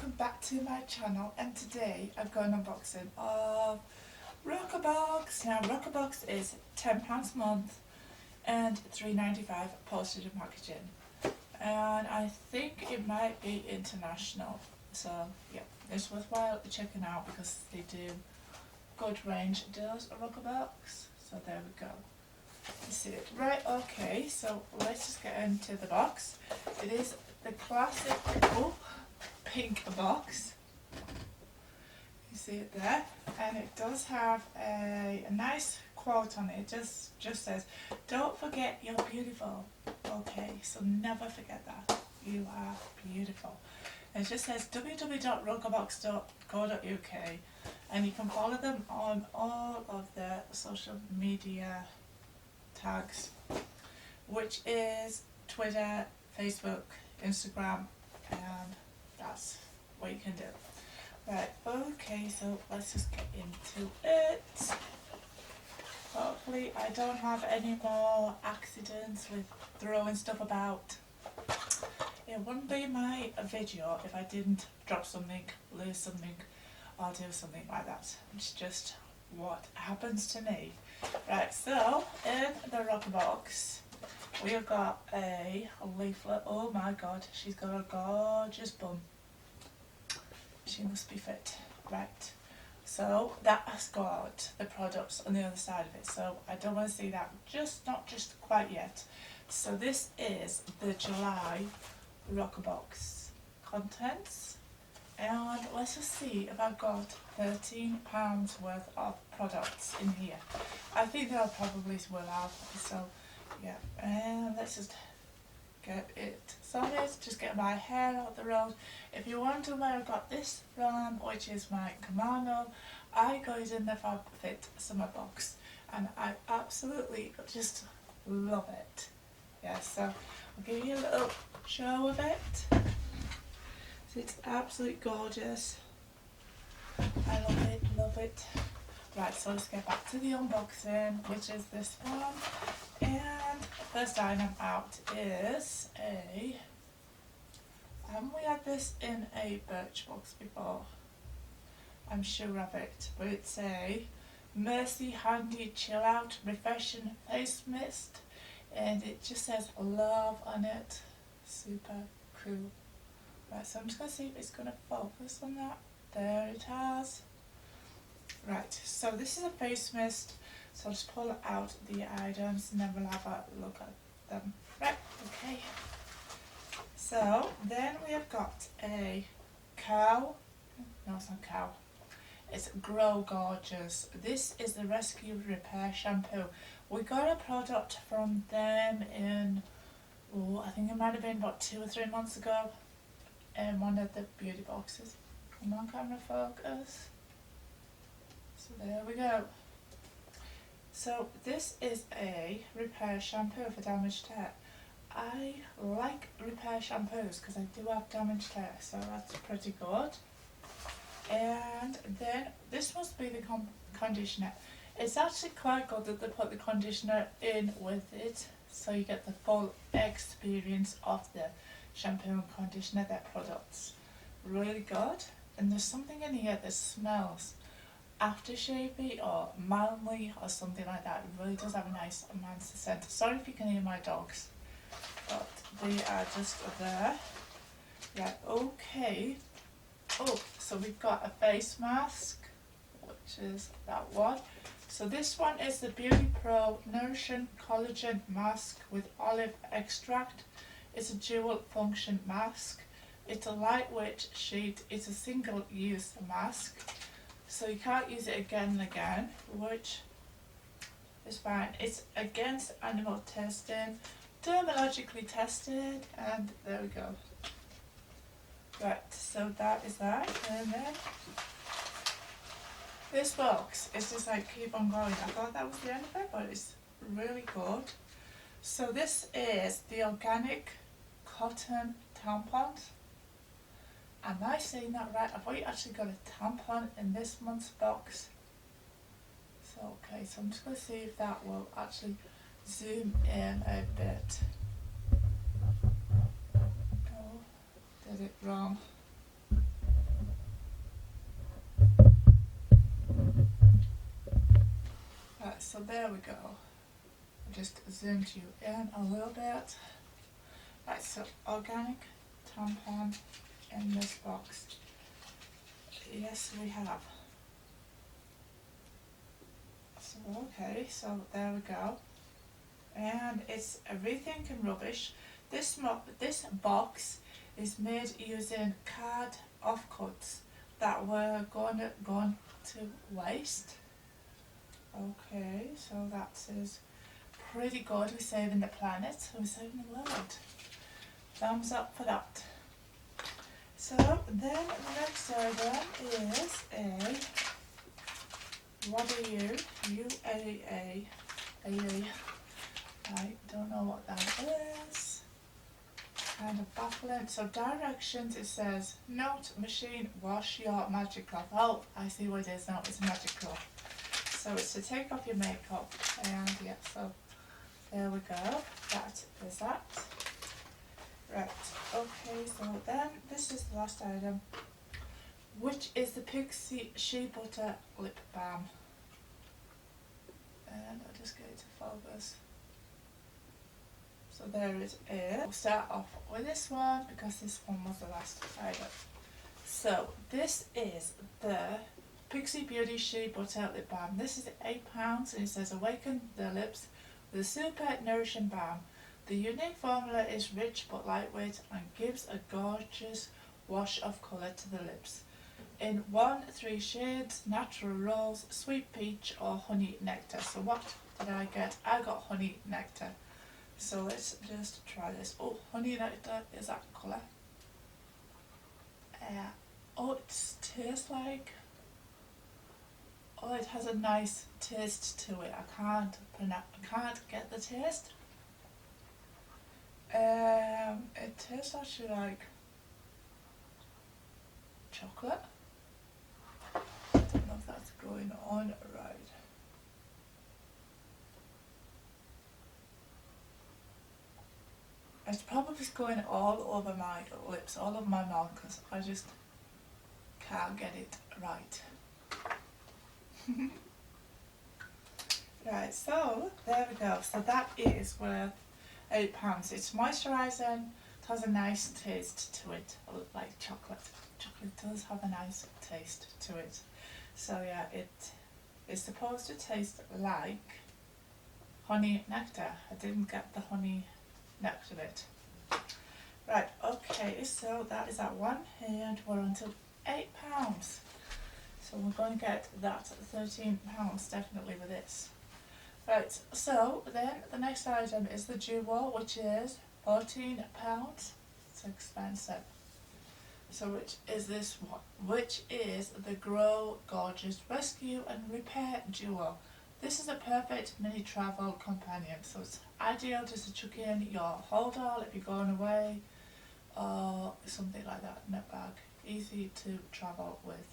welcome back to my channel, and today I've got an unboxing of Roccabox. Now Roccabox is £10 a month and £3.95 postage and packaging, and I think it might be international, so yeah, it's worthwhile checking out because they do good range deals at Roccabox. So there we go. You see it right? Okay, so let's just get into the box. It is the classic pink box. You see it there, and it does have a nice quote on it. It just says, "Don't forget you're beautiful." Okay, so never forget that. You are beautiful. And it just says www.roccabox.co.uk, and you can follow them on all of their social media tags, which is Twitter, Facebook, Instagram, and that's what you can do. Right, okay, so let's just get into it. Hopefully I don't have any more accidents with throwing stuff about. It wouldn't be my video if I didn't drop something, lose something, or do something like that. It's just what happens to me. Right, so in the Roccabox we've got a leaflet. Oh my god, she's got a gorgeous bum. She must be fit. Right, so that has got the products on the other side of it, so I don't want to see that, not just quite yet. So this is the July Roccabox contents, and let's just see if I've got £13 worth of products in here. I think they'll probably will have, so yeah, and let's just get it sorted, just get my hair out the road. If you wonder where I got this from, which is my kimono, I got it in the FabFit summer box, and I absolutely just love it. Yeah, so I'll give you a little show of it. So it's absolutely gorgeous. I love it, love it. Right, so let's get back to the unboxing, which is this one. And the first item out is haven't we had this in a birchbox before? I'm sure of it, but it's a Mercy Handy Chill Out Refreshing Face Mist, and it just says love on it. Super cool. Right, so I'm just going to see if it's going to focus on that. There it has. Right, so this is a face mist, so I'll just pull out the items and then we'll have a look at them. Right, okay. So then we have got a cow. No, it's not cow. It's Grow Gorgeous. This is the Rescue Repair Shampoo. We got a product from them in, I think it might have been about 2 or 3 months ago, in one of the beauty boxes. Come on, camera focus. So there we go. So this is a repair shampoo for damaged hair. I like repair shampoos because I do have damaged hair, so that's pretty good. And then this must be the conditioner. It's actually quite good that they put the conditioner in with it, so you get the full experience of the shampoo and conditioner, their products. Really good. And there's something in here that smells aftershavey or manly or something like that. It really does have a nice man's scent. Sorry if you can hear my dogs, but they are just there. Yeah, okay. Oh, so we've got a face mask, which is that one. So this one is the Beauty Pro Nourishing Collagen Mask with olive extract. It's a dual function mask. It's a lightweight sheet. It's a single use mask, so you can't use it again and again, which is fine. It's against animal testing, dermatologically tested, and there we go. Right, so that is that. And then this box is just like keep on going. I thought that was the end of it, but it's really good. So this is the organic cotton tampons. Am I saying that right? I thought you actually got a tampon in this month's box. So okay, so I'm just going to see if that will actually zoom in a bit. Oh, did it wrong. so there we go. I just zoomed you in a little bit. Right, so organic tampon in this box. Yes, we have. So, okay, so there we go. And it's a rethinking rubbish. This box is made using card offcuts that were going to waste. Okay, so that is pretty good. We're saving the planet, we're saving the world. Thumbs up for that. So then the next item is what are you? UAA. I don't know what that is. Kind of baffling. So directions, it says, note machine, wash your magic cloth. Oh, I see what it is now. It's a magic cloth. So it's to take off your makeup. And yeah, so there we go. That is that. Right. Okay, so then this is the last item, which is the Pixie Shea Butter Lip Balm. And I'll just get it to focus. So there it is. We'll start off with this one because this one was the last item. So this is the Pixie Beauty Shea Butter Lip Balm. This is £8 and it says awaken the lips with a super nourishing balm. The unique formula is rich but lightweight and gives a gorgeous wash of colour to the lips. In 3 shades, natural rose, sweet peach or honey nectar. So what did I get? I got honey nectar. So let's just try this. Oh, honey nectar is that colour. Oh, it tastes like... Oh, it has a nice taste to it. I can't get the taste. It tastes actually like chocolate. I don't know if that's going on right. It's probably going all over my lips, all over my mouth, because I just can't get it right. Right, so there we go. So that is worth £8. It's moisturising, it has a nice taste to it, like chocolate. Chocolate does have a nice taste to it. So yeah, it is supposed to taste like honey nectar. I didn't get the honey nectar bit. Right, okay, so that is that one, and we're on to £8. So we're going to get that £13 definitely with this. Right, so then the next item is the duo, which is £14. It's expensive. So which is this one? Which is the Grow Gorgeous Rescue and Repair Duo. This is a perfect mini travel companion. So it's ideal just to chuck in your hold all if you're going away or something like that in a bag. Easy to travel with.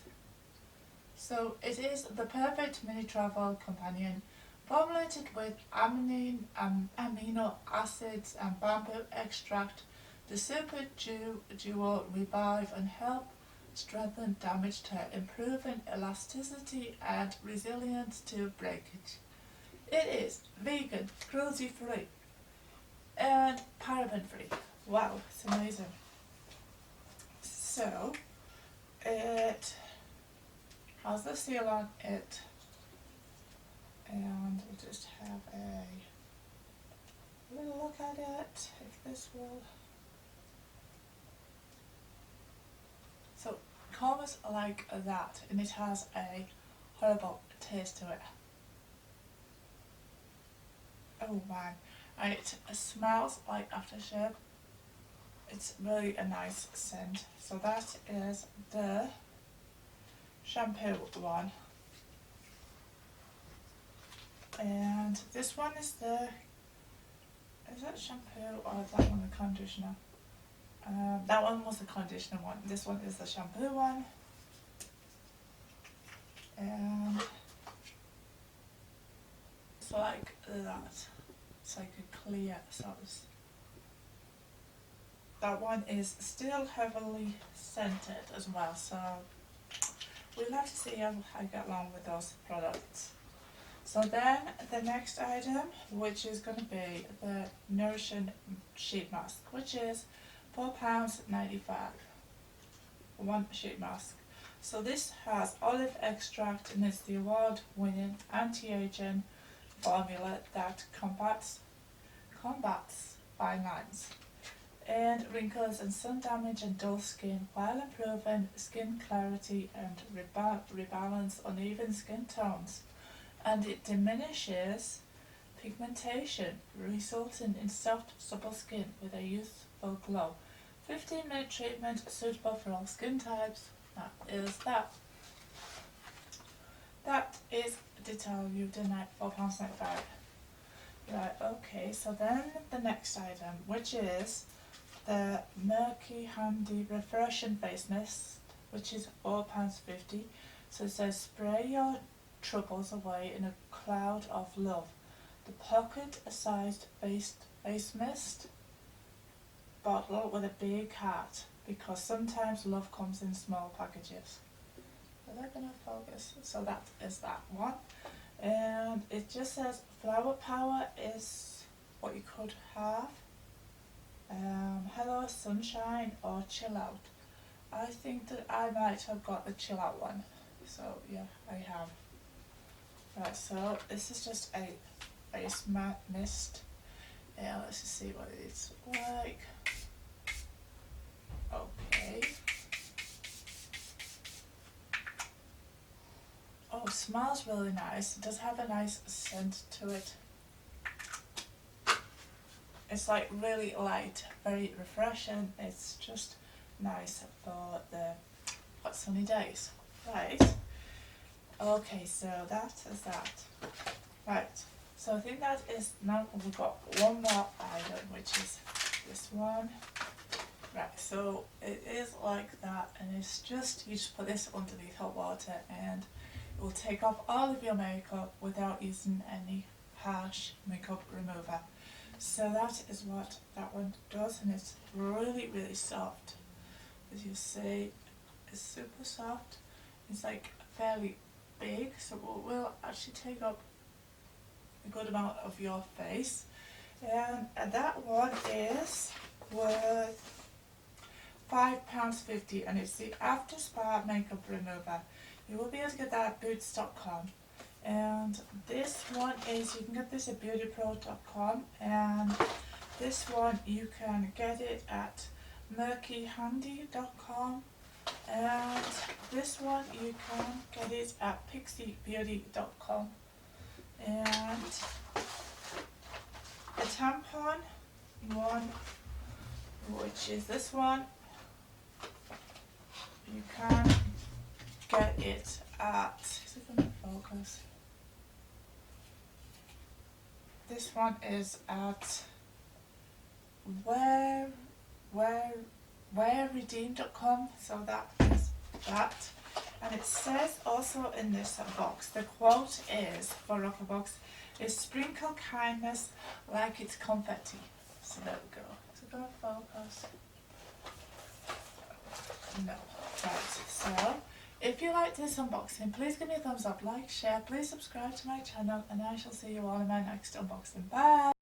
So it is the perfect mini travel companion, formulated with amino acids and bamboo extract. The Super Duo revive and help strengthen damaged hair, improving elasticity and resilience to breakage. It is vegan, cruelty free and paraben free. Wow, it's amazing. So it has the seal on it, and we'll just have a little look at it, if this will. So it comes like that, and it has a horrible taste to it. Oh man, and it smells like aftershave. It's really a nice scent. So that is the shampoo one. And this one is the, is that shampoo or is that one the conditioner? That one was the conditioner one. This one is the shampoo one. And it's like that. It's like a clear sauce. That one is still heavily scented as well, so we'll have to see how I get along with those products. So then the next item, which is going to be the Nourishing Sheet Mask, which is £4.95, one sheet mask. So this has olive extract and it's the award-winning anti-aging formula that combats fine lines and wrinkles and sun damage and dull skin while improving skin clarity and rebalance uneven skin tones. And it diminishes pigmentation, resulting in soft, supple skin with a youthful glow. 15-minute treatment suitable for all skin types. That is that. That is to tell you tonight, £4.95. Right, okay, so then the next item, which is the Murky Handy Refreshing Face Mist, which is £4.50. So it says spray your troubles away in a cloud of love. The pocket-sized face mist bottle with a big heart, because sometimes love comes in small packages. Are they going to focus? So that is that one. And it just says flower power is what you could have. Hello sunshine or chill out. I think that I might have got the chill out one. So yeah, I have. Right, so this is just a face mist. Let's just see what it's like. Okay. Oh, it smells really nice. It does have a nice scent to it. It's like really light, very refreshing. It's just nice for the hot sunny days. Right. Okay, so that is that. Right. So I think that is now we've got one more item, which is this one. Right, so it is like that, and it's just, you just put this underneath hot water and it will take off all of your makeup without using any harsh makeup remover. So that is what that one does, and it's really, really soft. As you see, it's super soft. It's like fairly big, so it will actually take up a good amount of your face. And that one is worth £5.50, and it's the After Spa Makeup Remover. You will be able to get that at boots.com. And this one is, you can get this at beautypro.com, and this one you can get it at murkyhandy.com, and this one you can get it at pixiebeauty.com. And a tampon one, which is this one, you can get it at, is it going to focus? This one is at whereredeem.com, so that is that. And it says also in this box, the quote is, for Roccabox, is sprinkle kindness like it's confetti. So there we go. Is it going to focus? No. Right, so if you like this unboxing, please give me a thumbs up, like, share, please subscribe to my channel, and I shall see you all in my next unboxing. Bye!